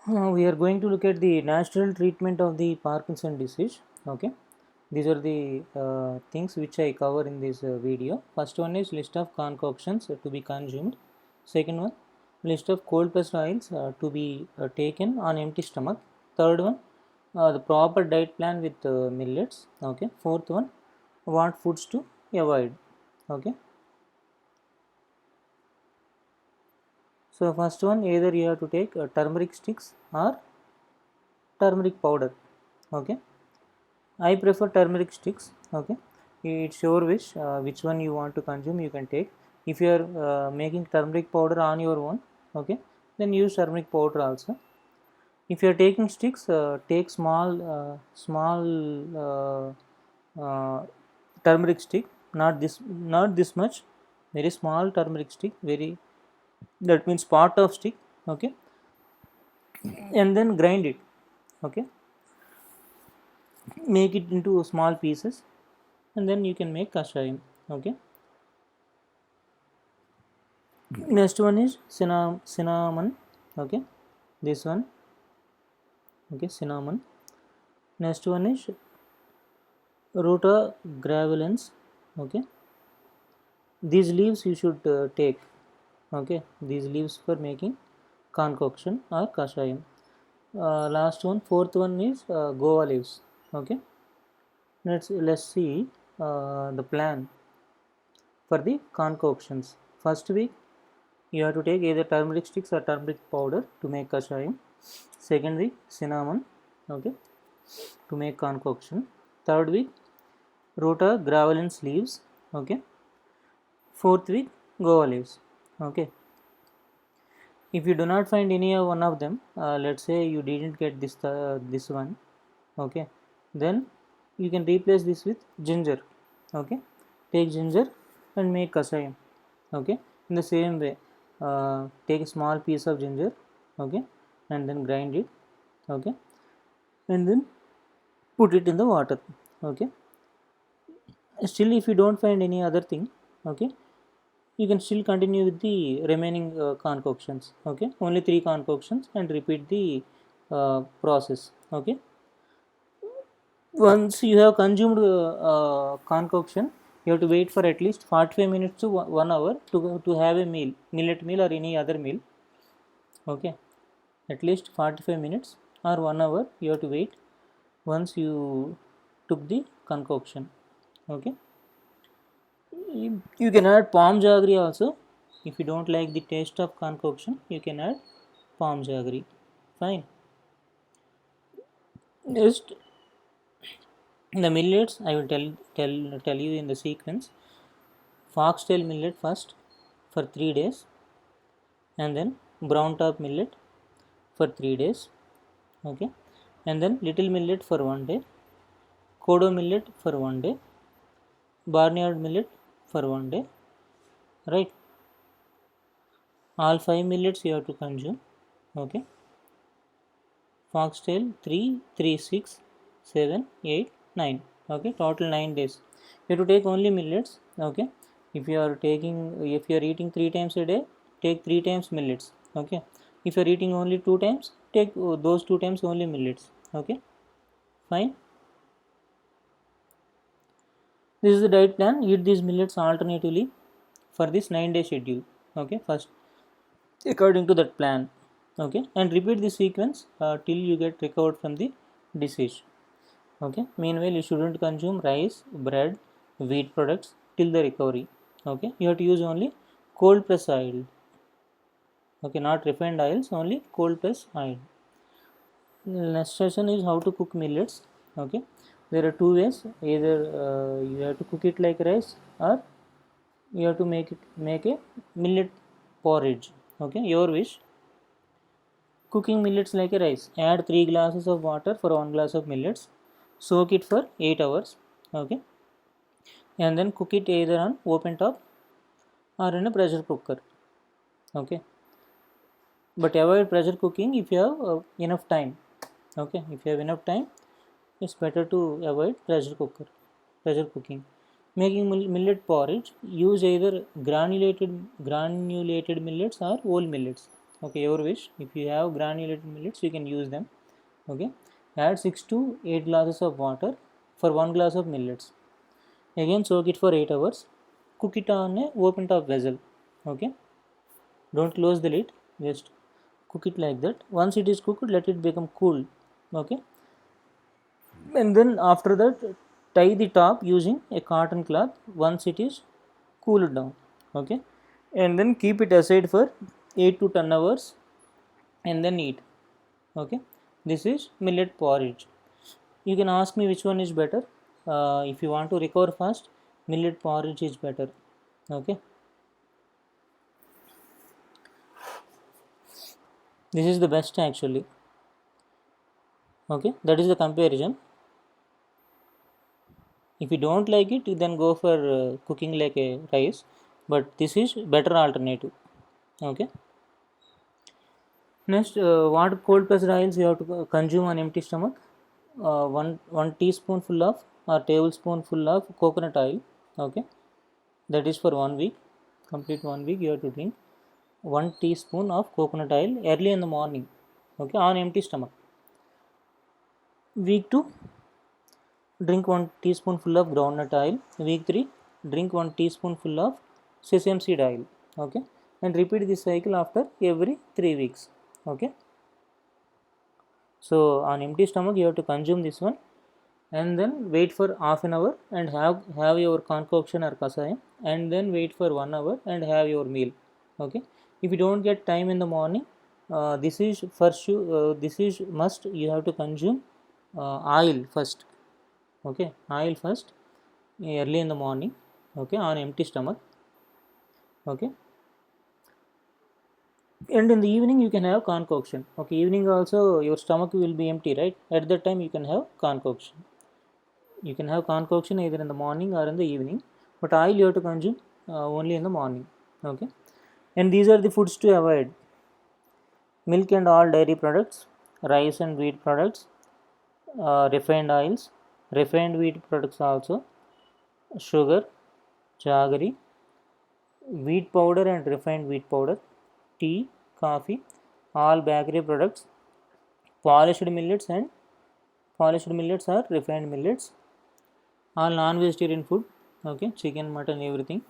We are going to look at the natural treatment of the Parkinson disease. Okay, these are the things which I cover in this video. First one is list of concoctions to be consumed. Second one, list of cold pressed oils to be taken on empty stomach. Third one, the proper diet plan with millets. Okay. Fourth one, what foods to avoid. Okay. So first one, either you have to take turmeric sticks or turmeric powder. Okay, I prefer turmeric sticks. Okay, it's your wish which one you want to consume. You can take. If you are making turmeric powder on your own, okay, then use turmeric powder also. If you are taking sticks, take small turmeric stick. Not this much. Very small turmeric stick. Very, that means part of stick. Okay, and then grind it. Okay, make it into small pieces, and then you can make kashayam. Okay, next one is cinnamon. Okay, this one. Okay, cinnamon. Next one is ruta gravelans. Okay, these leaves you should take. Okay, these leaves for making concoction or kashayam. Last one, fourth one is guava leaves. Okay, let's see the plan for the concoctions. First week you have to take either turmeric sticks or turmeric powder to make kashayam. Second week, cinnamon. Okay, to make concoction. Third week, rota gravelins leaves. Okay. Fourth week, guava leaves. Okay, if you do not find any of one of them, let's say you didn't get this one. Okay, then you can replace this with ginger. Okay, take ginger and make kasayam. Okay, in the same way, take a small piece of ginger. Okay, and then grind it. Okay, and then put it in the water. Okay, still if you don't find any other thing, okay, you can still continue with the remaining concoctions. Okay, only 3 concoctions and repeat the process. Okay, once you have consumed concoction, you have to wait for at least 45 minutes to 1 hour to have a meal, millet meal or any other meal. Okay, at least 45 minutes or 1 hour you have to wait once you took the concoction. Okay, you can add palm jaggery also. If you don't like the taste of concoction, you can add palm jaggery. Fine. Just the millets I will tell you in the sequence. Foxtail millet first for 3 days, and then brown top millet for 3 days. Okay, and then little millet for 1 day, kodo millet for 1 day, barnyard millet for 1 day. Right, all 5 millets you have to consume. Okay, foxtail 3, 3, 6, 7, 8, 9. Okay, total 9 days. You have to take only millets. Okay, if you are eating 3 times a day, take 3 times millets. Okay, if you are eating only 2 times, take those 2 times only millets. Okay, fine. This is the diet plan. Eat these millets alternatively for this 9-day schedule. Okay, first according to that plan. Okay, and repeat the sequence till you get recovered from the disease. Okay, meanwhile you shouldn't consume rice, bread, wheat products till the recovery. Okay, you have to use only cold press oil. Okay, not refined oils, only cold press oil. Next session is how to cook millets. Okay, there are two ways. Either you have to cook it like rice, or you have to make a millet porridge. Okay, your wish. Cooking millets like a rice, add 3 glasses of water for 1 glass of millets, soak it for 8 hours. Okay, and then cook it either on open top or in a pressure cooker. Okay, but avoid pressure cooking if you have enough time. Okay, if you have enough time, it's better to avoid pressure cooking. Making millet porridge, use either granulated millets or whole millets. Okay, your wish. If you have granulated millets, you can use them. Okay, add 6 to 8 glasses of water for 1 glass of millets. Again soak it for 8 hours. Cook it on a open top vessel. Okay, don't close the lid, just cook it like that. Once it is cooked, let it become cool. Okay, and then after that, tie the top using a cotton cloth once it is cooled down. Okay, and then keep it aside for 8 to 10 hours and then eat. Okay, this is millet porridge. You can ask me which one is better. If you want to recover fast, millet porridge is better. Okay, this is the best actually. Okay, that is the comparison. If you don't like it, you then go for cooking like a rice, but this is better alternative. Okay, next, what cold pressed oils you have to consume on empty stomach. One teaspoonful of or tablespoonful of coconut oil. Okay, that is for 1 week. Complete 1 week you have to drink 1 teaspoon of coconut oil early in the morning. Okay, on empty stomach. Week 2, drink 1 teaspoonful of groundnut oil. Week 3, drink 1 teaspoonful of sesame seed oil. Okay, and repeat this cycle after every 3 weeks. Okay, so on empty stomach you have to consume this one, and then wait for half an hour and have your concoction or kasayam, and then wait for 1 hour and have your meal. Okay, if you don't get time in the morning, this is for sure, this is must, you have to consume oil first. Okay, oil first early in the morning. Okay, on empty stomach. Okay, and in the evening you can have concoction. Okay, evening also your stomach will be empty, right? At that time you can have concoction. You can have concoction either in the morning or in the evening, but oil you have to consume only in the morning. Okay, and these are the foods to avoid: milk and all dairy products, rice and wheat products, refined oils, refined wheat products also, sugar, jaggery, wheat powder and refined wheat powder, tea, coffee, all bakery products, polished millets and polished millets or refined millets, all non-vegetarian food. Okay, chicken, mutton, everything,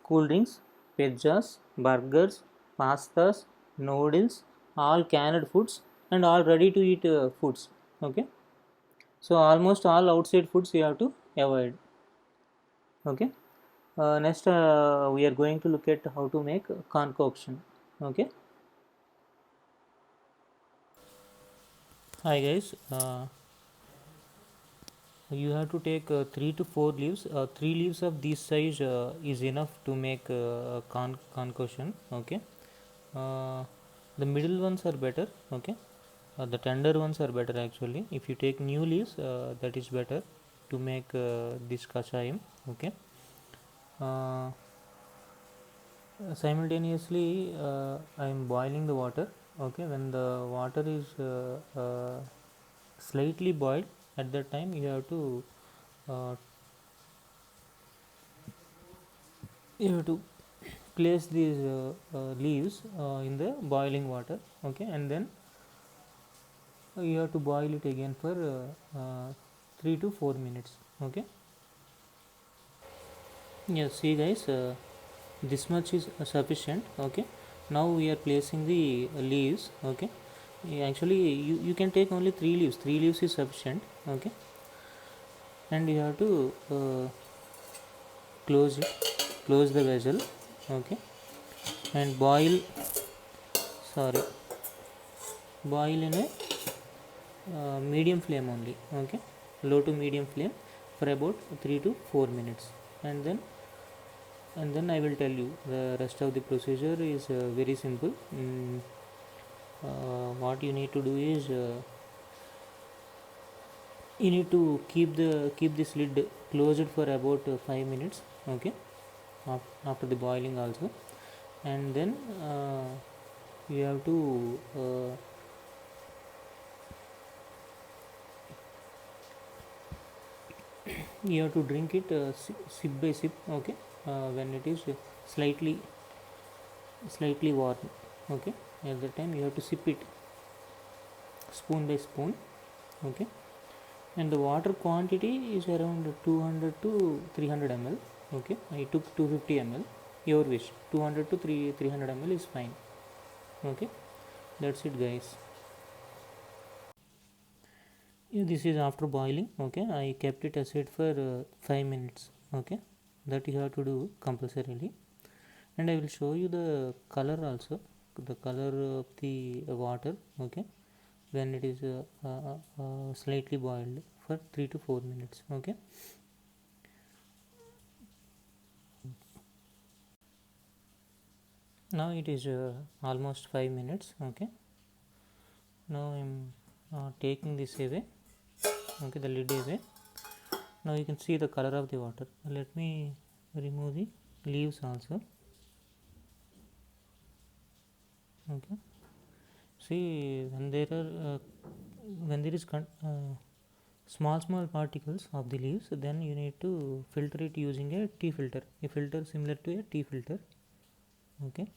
cool drinks, pizzas, burgers, pastas, noodles, all canned foods and all ready to eat foods. Okay, so almost all outside foods you have to avoid. Okay, next we are going to look at how to make concoction. Okay, hi guys, you have to take 3 to 4 leaves. 3 leaves of this size is enough to make concoction. Okay, uh, the middle ones are better. Okay, the tender ones are better actually. If you take new leaves, that is better to make this kashayam. Okay, uh, simultaneously I am boiling the water. Okay, when the water is slightly boiled, at that time you have to uh, place these leaves in the boiling water. Okay, and then you have to boil it again for 3 to 4 minutes. Okay, yes, see guys, this much is sufficient. Okay, now we are placing the leaves. Okay, actually you can take only 3 leaves. 3 leaves is sufficient. Okay, and you have to close it, close the vessel. Okay, and sorry boil in a medium flame only. Okay, low to medium flame for about 3 to 4 minutes, and then I will tell you the rest of the procedure is very simple. What you need to do is you need to keep this lid closed for about 5 minutes. Okay, after the boiling also, and then you have to you have to drink it sip by sip. Okay, when it is slightly warm. Okay, At that time you have to sip it spoon by spoon. Okay, and the water quantity is around 200 to 300 ml. Okay, I took 250 ml, your wish. 200 to 300 ml is fine. Okay, that's it guys. Yeah, this is after boiling. Okay, I kept it aside for 5 minutes. Okay, that you have to do compulsorily, and I will show you the color also, the color of the water. Okay, when it is slightly boiled for 3 to 4 minutes. Okay, now it is almost 5 minutes. Okay, now I'm taking this away. Okay, the lid away. Now you can see the color of the water. Let me remove the leaves also. Okay, see, when there is small particles of the leaves, then you need to filter it using a tea filter, a filter similar to a tea filter. Okay,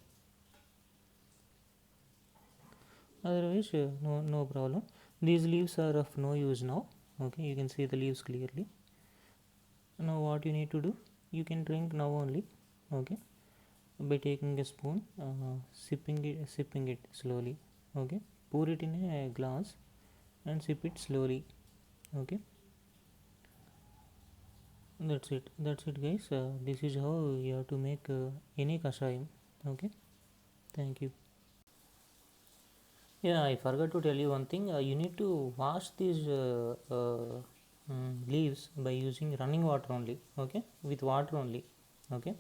otherwise no problem. These leaves are of no use now. Okay, you can see the leaves clearly. Now what you need to do, you can drink now only. Okay, by taking a spoon, sipping it slowly. Okay, pour it in a glass and sip it slowly. Okay, that's it guys. This is how you have to make any kashayam. Okay, thank you. Yeah, I forgot to tell you one thing. You need to wash these leaves by using running water only. Okay, with water only. Okay,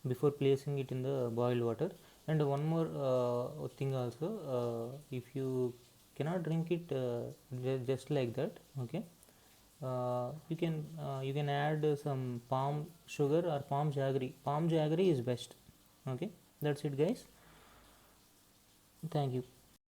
before placing it in the boiled water. And one more thing also, if you cannot drink it just like that. Okay, you can add some palm sugar or palm jaggery. Palm jaggery is best. Okay, that's it guys. Thank you.